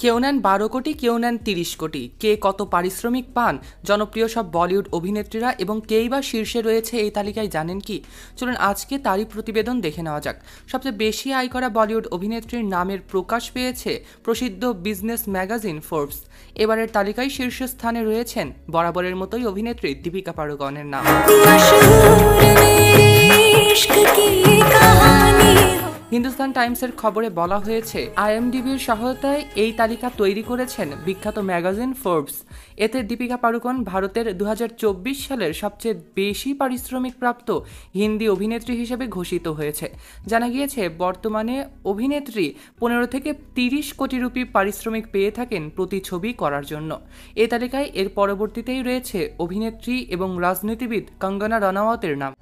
কেউ নেন 12 কোটি, কেউ নেন 30 কোটি। কে কত পারিশ্রমিক পান জনপ্রিয় সব বলিউড অভিনেত্রীরা এবং কেই বা শীর্ষে রয়েছে এই তালিকায় জানেন কি? চলুন আজকে তারই প্রতিবেদন দেখে নেওয়া যাক। সবচেয়ে বেশি আয় করা বলিউড অভিনেত্রীর নামের প্রকাশ পেয়েছে প্রসিদ্ধ বিজনেস ম্যাগাজিন ফোর্বস। এবারের তালিকায় শীর্ষস্থানে রয়েছেন বরাবরের মতোই অভিনেত্রী দীপিকা পাড়ুকনের নাম। হিন্দুস্তান টাইমসের খবরে বলা হয়েছে, IMDb'র সহায়তায় এই তালিকা তৈরি করেছেন বিখ্যাত ম্যাগাজিন ফোর্বস। এতে দীপিকা পাড়ুকোন ভারতের 2024 সালের সবচেয়ে বেশি পারিশ্রমিক প্রাপ্ত হিন্দি অভিনেত্রী হিসেবে ঘোষিত হয়েছে। জানা গিয়েছে, বর্তমানে অভিনেত্রী 15 থেকে 30 কোটি রুপি পারিশ্রমিক পেয়ে থাকেন প্রতি ছবি করার জন্য। এই তালিকায় এর পরবর্তীতেই রয়েছে অভিনেত্রী এবং রাজনীতিবিদ কঙ্গনা রানাওয়াতের নাম।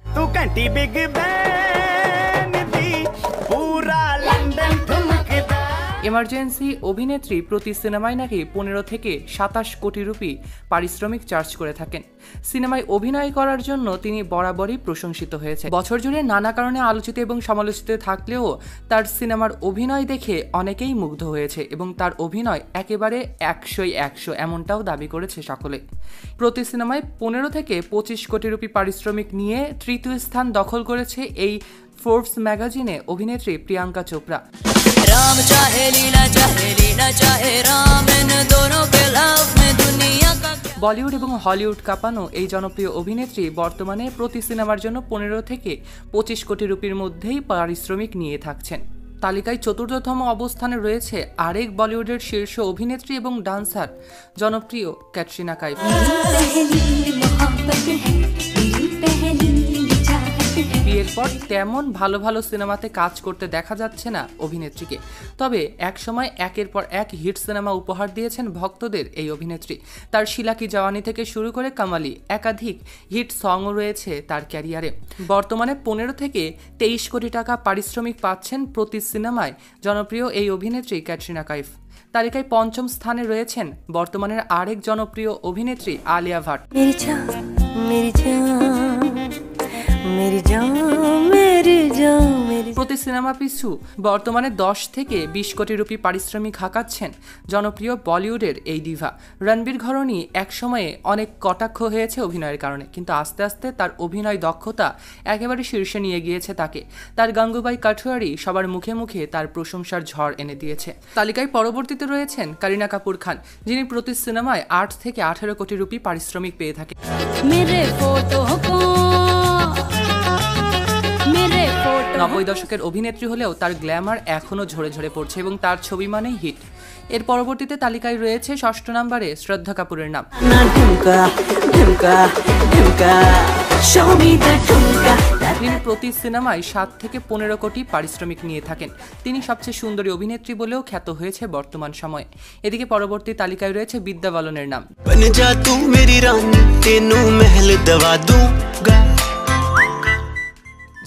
এমার্জেন্সি অভিনেত্রী প্রতি সিনেমায় নাকি 15 থেকে 27 কোটি রুপি পারিশ্রমিক চার্জ করে থাকেন। সিনেমায় অভিনয় করার জন্য তিনি বরাবরই প্রশংসিত হয়েছে। বছর জুড়ে নানা কারণে আলোচিত এবং সমালোচিত থাকলেও তার সিনেমার অভিনয় দেখে অনেকেই মুগ্ধ হয়েছে এবং তার অভিনয় একেবারে 100-100 এমনটাও দাবি করেছে সকলে। প্রতি সিনেমায় 15 থেকে 25 কোটি রুপি পারিশ্রমিক নিয়ে তৃতীয় স্থান দখল করেছে এই ফোর্বস ম্যাগাজিনে অভিনেত্রী প্রিয়াঙ্কা চোপড়া। বলিউড এবং হলিউড কাঁপানো এই জনপ্রিয় অভিনেত্রী বর্তমানে প্রতি সিনেমার জন্য 15 থেকে 25 কোটি রুপির মধ্যেই পারিশ্রমিক নিয়ে থাকছেন। তালিকায় চতুর্থতম অবস্থানে রয়েছে আরেক বলিউডের শীর্ষ অভিনেত্রী এবং ডান্সার জনপ্রিয় ক্যাটরিনা কাইফ। বিয়ের পর তেমন ভালো ভালো সিনেমাতে কাজ করতে দেখা যাচ্ছে না অভিনেত্রীকে, তবে একসময় একের পর এক হিট সিনেমা উপহার দিয়েছেন ভক্তদের এই অভিনেত্রী। তার শিলা কি জওয়ানি থেকে শুরু করে কামালি, একাধিক হিট সংও রয়েছে তার ক্যারিয়ারে। বর্তমানে 15 থেকে 23 কোটি টাকা পারিশ্রমিক পাচ্ছেন প্রতি সিনেমায় জনপ্রিয় এই অভিনেত্রী ক্যাটরিনা কাইফ। তালিকায় পঞ্চম স্থানে রয়েছেন বর্তমানের আরেক জনপ্রিয় অভিনেত্রী আলিয়া ভাট। প্রতি সিনেমা পিছু বর্তমানে 10 থেকে 20 কোটি রুপি পারিশ্রমিক হাঁকাচ্ছেন জনপ্রিয় বলিউডের এই ডিভা। রণবীর ঘরণী একসময়ে অনেক কটাক্ষ হয়েছে অভিনয়ের কারণে, কিন্তু আস্তে আস্তে তার অভিনয় দক্ষতা একেবারে শীর্ষে নিয়ে গিয়েছে তাকে। তার গাঙ্গুবাই কাঠুয়ারি সবার মুখে মুখে তার প্রশংসার ঝড় এনে দিয়েছে। তালিকায় পরবর্তীতে রয়েছেন কারিনা কাপুর খান, যিনি প্রতি সিনেমায় 8 থেকে 18 কোটি রুপি পারিশ্রমিক পেয়ে থাকেন। 90 দশকের অভিনেত্রী হলেও তার গ্ল্যামার এখনও ঝরে ঝরে পড়ছে এবং তার ছবি মানেই হিট। এর পরবর্তীতে তালিকায় রয়েছে 6ষ্ঠ নম্বরে শ্রদ্ধা কাপুরের নাম। তিনি প্রতি সিনেমায় 7 থেকে 15 কোটি পারিশ্রমিক নিয়ে থাকেন। তিনি সবচেয়ে সুন্দরী অভিনেত্রী বলেও খ্যাত হয়েছে বর্তমান সময়ে। এদিকে পরবর্তী তালিকায় রয়েছে বিদ্যা বালনের নাম।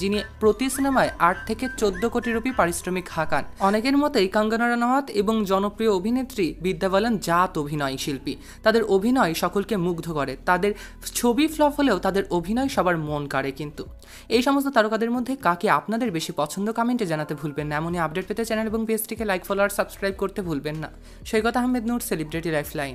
যিনি প্রতি সিনেমায় 8 থেকে 14 কোটি রুপি পারিশ্রমিক হাঁকান। অনেকের মতেই কঙ্গনা রানাওয়াত এবং জনপ্রিয় অভিনেত্রী বিদ্যা বালন জাত অভিনয় শিল্পী। তাদের অভিনয় সকলকে মুগ্ধ করে। তাদের ছবি ফ্লপ হলেও তাদের অভিনয় সবার মন কাড়ে। কিন্তু এই সমস্ত তারকাদের মধ্যে কাকে আপনাদের বেশি পছন্দ কমেন্টে জানাতে ভুলবেন না। এমনই আপডেট পেতে চ্যানেল এবং পেজটিকে লাইক, ফলো আর সাবস্ক্রাইব করতে ভুলবেন না। সৈকত আহমেদ নূর, সেলিব্রিটি লাইফলাইন।